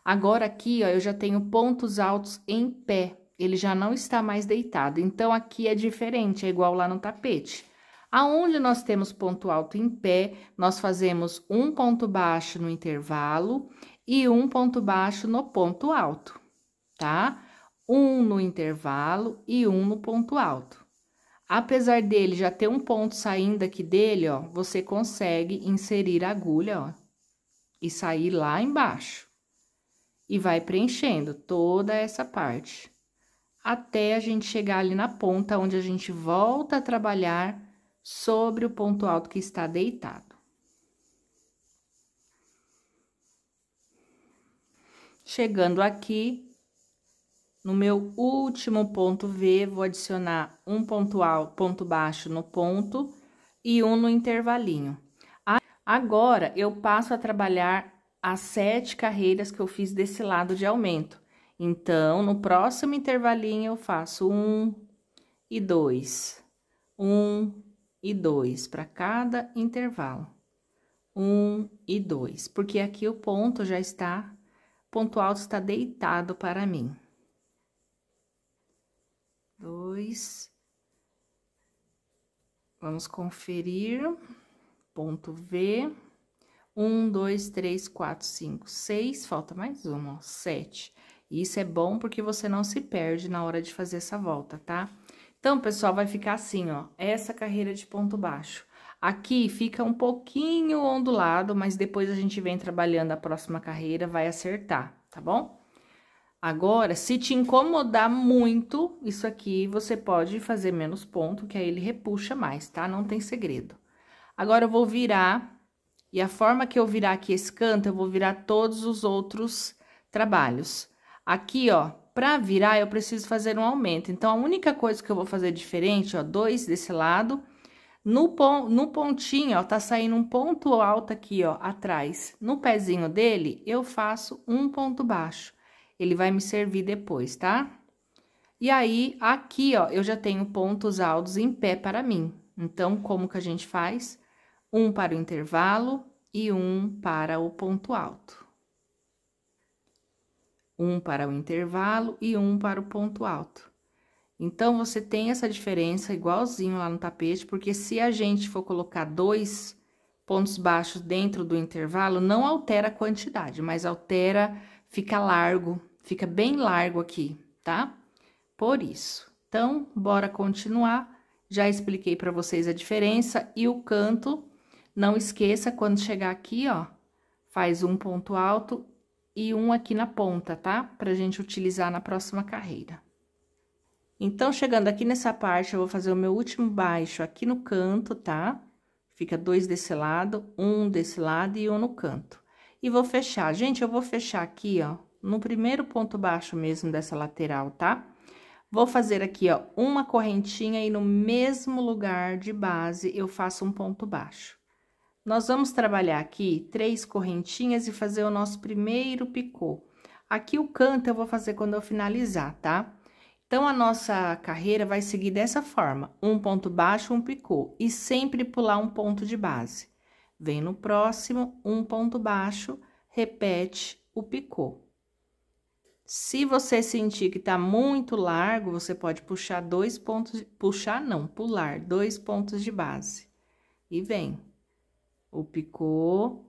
Agora, aqui, ó, eu já tenho pontos altos em pé. Ele já não está mais deitado. Então, aqui é diferente, é igual lá no tapete. Aonde nós temos ponto alto em pé, nós fazemos um ponto baixo no intervalo e um ponto baixo no ponto alto, tá? Um no intervalo e um no ponto alto. Apesar dele já ter um ponto saindo aqui dele, ó, você consegue inserir a agulha, ó, e sair lá embaixo. E vai preenchendo toda essa parte, até a gente chegar ali na ponta, onde a gente volta a trabalhar sobre o ponto alto que está deitado. Chegando aqui, no meu último ponto V, vou adicionar um ponto alto, ponto baixo no ponto e um no intervalinho. Agora, eu passo a trabalhar as 7 carreiras que eu fiz desse lado de aumento. Então, no próximo intervalinho, eu faço 1 e 2, 1 e 2 para cada intervalo. 1 e 2, porque aqui o ponto já está, ponto alto está deitado para mim. 2. Vamos conferir. Ponto V. 1, 2, 3, 4, 5, 6. Falta mais uma, ó, 7. Isso é bom porque você não se perde na hora de fazer essa volta, tá? Então, pessoal, vai ficar assim, ó. Essa carreira de ponto baixo. Aqui fica um pouquinho ondulado, mas depois a gente vem trabalhando a próxima carreira, vai acertar, tá bom? Agora, se te incomodar muito isso aqui, você pode fazer menos ponto, que aí ele repuxa mais, tá? Não tem segredo. Agora, eu vou virar, e a forma que eu virar aqui esse canto, eu vou virar todos os outros trabalhos. Aqui, ó, pra virar, eu preciso fazer um aumento. Então, a única coisa que eu vou fazer diferente, ó, 2 desse lado, no pontinho, ó, tá saindo um ponto alto aqui, ó, atrás. No pezinho dele, eu faço um ponto baixo. Ele vai me servir depois, tá? E aí, aqui, ó, eu já tenho pontos altos em pé para mim. Então, como que a gente faz? Um para o intervalo e um para o ponto alto. Um para o intervalo e um para o ponto alto. Então, você tem essa diferença igualzinho lá no tapete, porque se a gente for colocar 2 pontos baixos dentro do intervalo, não altera a quantidade, mas altera, fica largo, fica bem largo aqui, tá? Por isso. Então, bora continuar. Já expliquei para vocês a diferença e o canto. Não esqueça, quando chegar aqui, ó, faz um ponto alto e um aqui na ponta, tá? Pra gente utilizar na próxima carreira. Então, chegando aqui nessa parte, eu vou fazer o meu último baixo aqui no canto, tá? Fica 2 desse lado, um desse lado e um no canto. E vou fechar. Gente, eu vou fechar aqui, ó, no primeiro ponto baixo mesmo dessa lateral, tá? Vou fazer aqui, ó, uma correntinha e no mesmo lugar de base eu faço um ponto baixo. Nós vamos trabalhar aqui 3 correntinhas e fazer o nosso primeiro picô. Aqui o canto eu vou fazer quando eu finalizar, tá? Então, a nossa carreira vai seguir dessa forma, um ponto baixo, um picô, e sempre pular um ponto de base. Vem no próximo, um ponto baixo, repete o picô. Se você sentir que tá muito largo, você pode puxar 2 pontos, puxar não, pular 2 pontos de base. E vem o picô,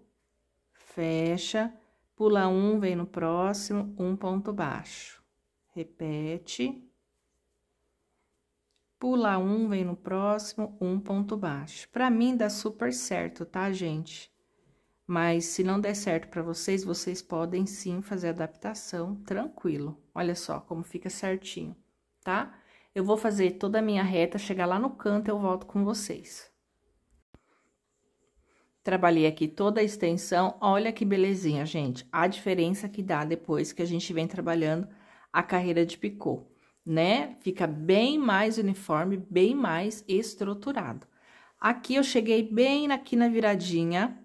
fecha, pula um, vem no próximo, um ponto baixo. Repete. Pula um, vem no próximo, um ponto baixo. Pra mim, dá super certo, tá, gente? Mas, se não der certo pra vocês, vocês podem sim fazer adaptação, tranquilo. Olha só como fica certinho, tá? Eu vou fazer toda a minha reta, chegar lá no canto, eu volto com vocês. Trabalhei aqui toda a extensão, olha que belezinha, gente. A diferença que dá depois que a gente vem trabalhando a carreira de picô, né? Fica bem mais uniforme, bem mais estruturado. Aqui eu cheguei bem aqui na viradinha,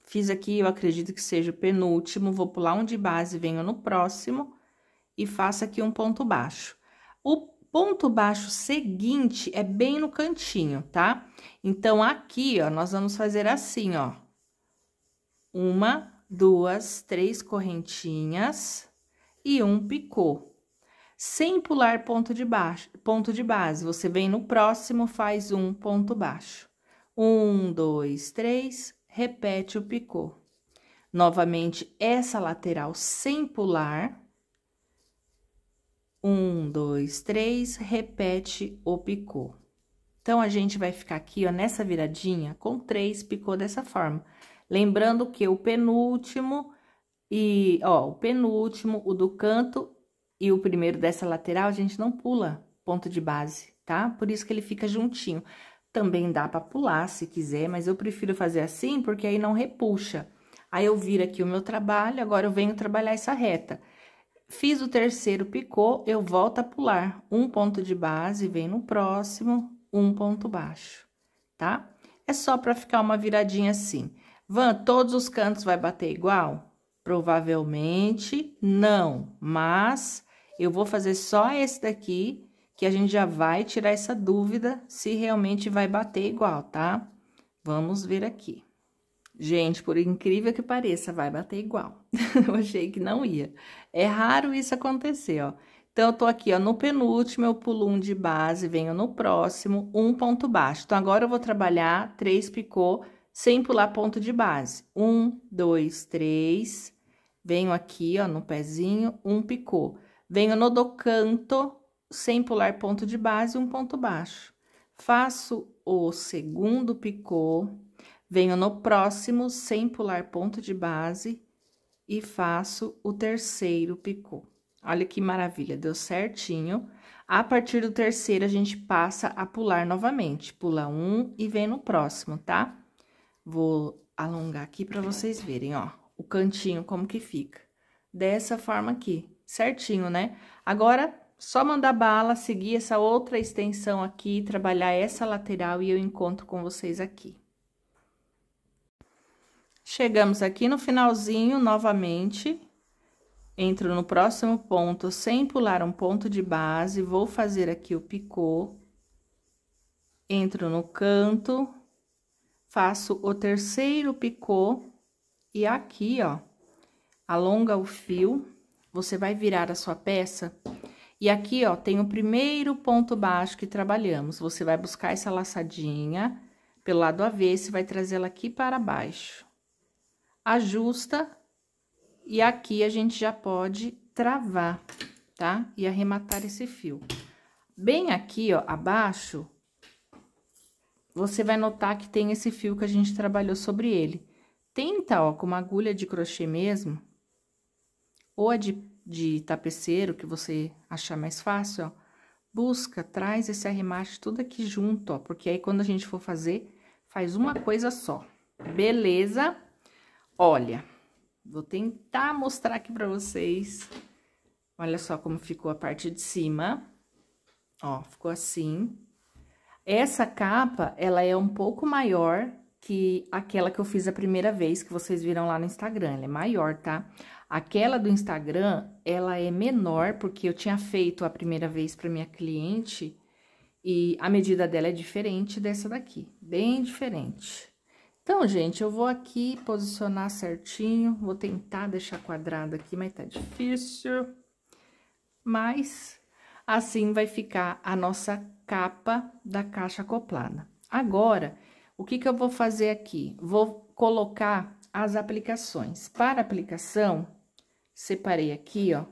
fiz aqui, eu acredito que seja o penúltimo, vou pular um de base, venho no próximo e faço aqui um ponto baixo. O ponto baixo seguinte é bem no cantinho, tá? Então, aqui, ó, nós vamos fazer assim, ó. 1, 2, 3 correntinhas e um picô. Sem pular ponto de base, você vem no próximo, faz um ponto baixo. 1, 2, 3, repete o picô. Novamente, essa lateral sem pular. 1, 2, 3, repete o picô. Então, a gente vai ficar aqui, ó, nessa viradinha, com 3 picô dessa forma. Lembrando que o penúltimo o do canto e o primeiro dessa lateral, a gente não pula ponto de base, tá? Por isso que ele fica juntinho. Também dá pra pular, se quiser, mas eu prefiro fazer assim, porque aí não repuxa. Aí, eu viro aqui o meu trabalho, agora eu venho trabalhar essa reta. Fiz o terceiro picô, eu volto a pular um ponto de base, vem no próximo, um ponto baixo, tá? É só pra ficar uma viradinha assim. Van, todos os cantos vai bater igual? Provavelmente não, mas eu vou fazer só esse daqui, que a gente já vai tirar essa dúvida se realmente vai bater igual, tá? Vamos ver aqui. Gente, por incrível que pareça, vai bater igual. Eu achei que não ia. É raro isso acontecer, ó. Então, eu tô aqui, ó, no penúltimo, eu pulo um de base, venho no próximo, um ponto baixo. Então, agora eu vou trabalhar 3 picô sem pular ponto de base. 1, 2, 3, venho aqui, ó, no pezinho, um picô. Venho no do canto, sem pular ponto de base, um ponto baixo. Faço o segundo picô, venho no próximo, sem pular ponto de base, e faço o terceiro picô. Olha que maravilha, deu certinho. A partir do terceiro, a gente passa a pular novamente. Pula um e vem no próximo, tá? Vou alongar aqui pra vocês verem, ó, o cantinho como que fica. Dessa forma aqui, certinho, né? Agora, só mandar bala, seguir essa outra extensão aqui, trabalhar essa lateral e eu encontro com vocês aqui. Chegamos aqui no finalzinho, novamente, entro no próximo ponto sem pular um ponto de base, vou fazer aqui o picô, entro no canto, faço o terceiro picô e aqui, ó, alonga o fio, você vai virar a sua peça e aqui, ó, tem o primeiro ponto baixo que trabalhamos. Você vai buscar essa laçadinha pelo lado avesso e vai trazê-la aqui para baixo. Ajusta e aqui a gente já pode travar, tá? E arrematar esse fio. Bem aqui, ó, abaixo, você vai notar que tem esse fio que a gente trabalhou sobre ele. Tenta, ó, com uma agulha de crochê mesmo, ou a de tapeceiro, que você achar mais fácil, ó. Busca, traz esse arremate tudo aqui junto, ó, porque aí quando a gente for fazer, faz uma coisa só. Beleza? Olha, vou tentar mostrar aqui pra vocês. Olha só como ficou a parte de cima. Ó, ficou assim. Essa capa, ela é um pouco maior que aquela que eu fiz a primeira vez, que vocês viram lá no Instagram. Ela é maior, tá? Aquela do Instagram, ela é menor, porque eu tinha feito a primeira vez para minha cliente e a medida dela é diferente dessa daqui, bem diferente. Então, gente, eu vou aqui posicionar certinho, vou tentar deixar quadrado aqui, mas tá difícil. Mas assim vai ficar a nossa capa da caixa acoplada. Agora, o que que eu vou fazer aqui? Vou colocar as aplicações. Para aplicação, separei aqui, ó.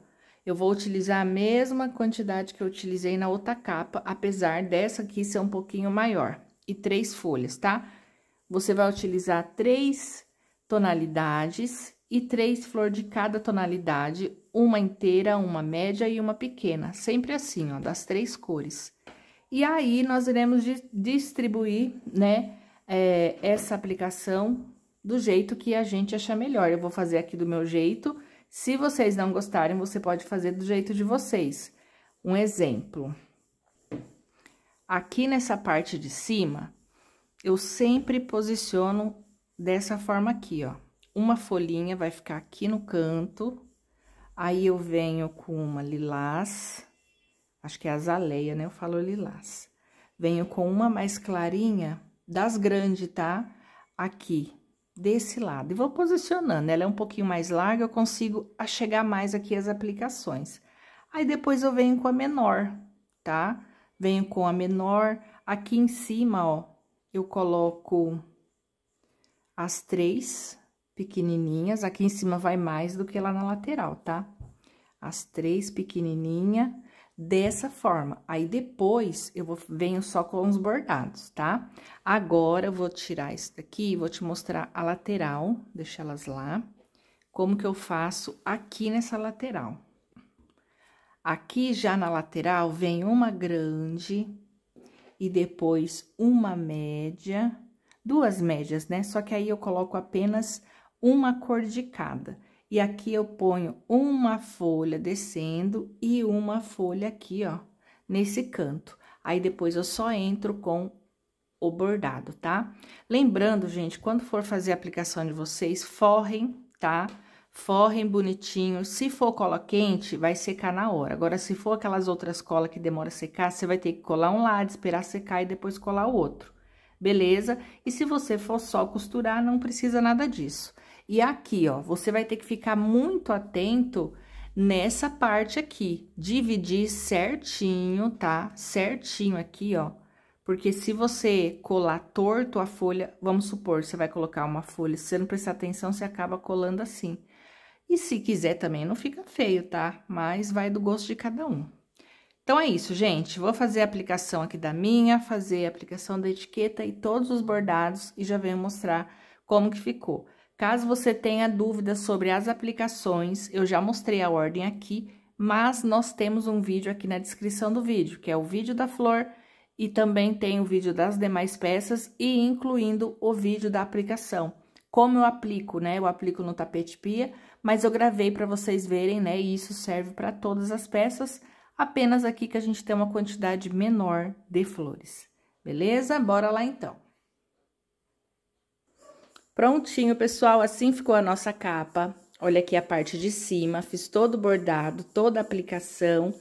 Eu vou utilizar a mesma quantidade que eu utilizei na outra capa, apesar dessa aqui ser um pouquinho maior. E 3 folhas, tá? Você vai utilizar 3 tonalidades e 3 flores de cada tonalidade, uma inteira, uma média e uma pequena. Sempre assim, ó, das 3 cores. E aí, nós iremos distribuir, né, essa aplicação do jeito que a gente achar melhor. Eu vou fazer aqui do meu jeito. Se vocês não gostarem, você pode fazer do jeito de vocês. Um exemplo. Aqui nessa parte de cima, eu sempre posiciono dessa forma aqui, ó. Uma folhinha vai ficar aqui no canto. Aí, eu venho com uma lilás. Acho que é azaleia, né? Eu falo lilás. Venho com uma mais clarinha, das grandes, tá? Aqui, desse lado. E vou posicionando. Ela é um pouquinho mais larga, eu consigo chegar mais aqui as aplicações. Aí, depois eu venho com a menor, tá? Venho com a menor. Aqui em cima, ó, eu coloco as 3 pequenininhas. Aqui em cima vai mais do que lá na lateral, tá? As 3 pequenininhas. Dessa forma, aí depois eu venho só com os bordados, tá? Agora, eu vou tirar isso daqui e vou te mostrar a lateral, deixa elas lá, como que eu faço aqui nessa lateral. Aqui já na lateral vem uma grande e depois uma média, 2 médias, né? Só que aí eu coloco apenas uma cor de cada. E aqui eu ponho uma folha descendo e uma folha aqui, ó, nesse canto. Aí, depois eu só entro com o bordado, tá? Lembrando, gente, quando for fazer a aplicação de vocês, forrem, tá? Forrem bonitinho. Se for cola quente, vai secar na hora. Agora, se for aquelas outras colas que demora a secar, você vai ter que colar um lado, esperar secar e depois colar o outro. Beleza? E se você for só costurar, não precisa nada disso. E aqui, ó, você vai ter que ficar muito atento nessa parte aqui. Dividir certinho, tá? Certinho aqui, ó. Porque se você colar torto a folha, vamos supor, você vai colocar uma folha, se você não prestar atenção, você acaba colando assim. E se quiser também, não fica feio, tá? Mas vai do gosto de cada um. Então, é isso, gente. Vou fazer a aplicação aqui da minha, fazer a aplicação da etiqueta e todos os bordados e já venho mostrar como que ficou. Caso você tenha dúvidas sobre as aplicações, eu já mostrei a ordem aqui, mas nós temos um vídeo aqui na descrição do vídeo, que é o vídeo da flor, e também tem o vídeo das demais peças, e incluindo o vídeo da aplicação. Como eu aplico, né? Eu aplico no tapete pia, mas eu gravei para vocês verem, né? E isso serve para todas as peças, apenas aqui que a gente tem uma quantidade menor de flores. Beleza? Bora lá, então. Prontinho, pessoal, assim ficou a nossa capa. Olha aqui a parte de cima, fiz todo o bordado, toda a aplicação.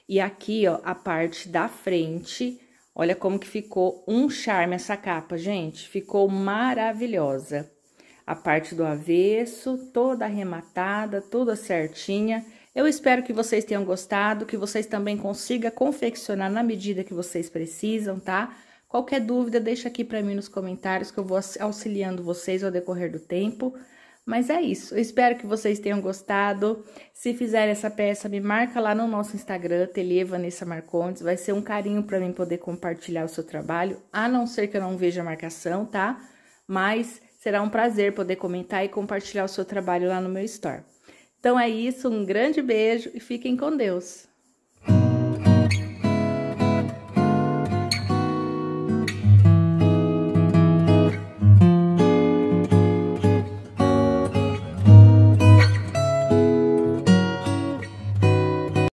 E aqui, ó, a parte da frente, olha como que ficou um charme essa capa, gente. Ficou maravilhosa. A parte do avesso, toda arrematada, toda certinha. Eu espero que vocês tenham gostado, que vocês também consigam confeccionar na medida que vocês precisam, tá? Qualquer dúvida, deixa aqui para mim nos comentários que eu vou auxiliando vocês ao decorrer do tempo. Mas é isso, eu espero que vocês tenham gostado. Se fizerem essa peça, me marca lá no nosso Instagram, Ateliê Vanessa Marcondes. Vai ser um carinho para mim poder compartilhar o seu trabalho, a não ser que eu não veja a marcação, tá? Mas será um prazer poder comentar e compartilhar o seu trabalho lá no meu store. Então é isso, um grande beijo e fiquem com Deus!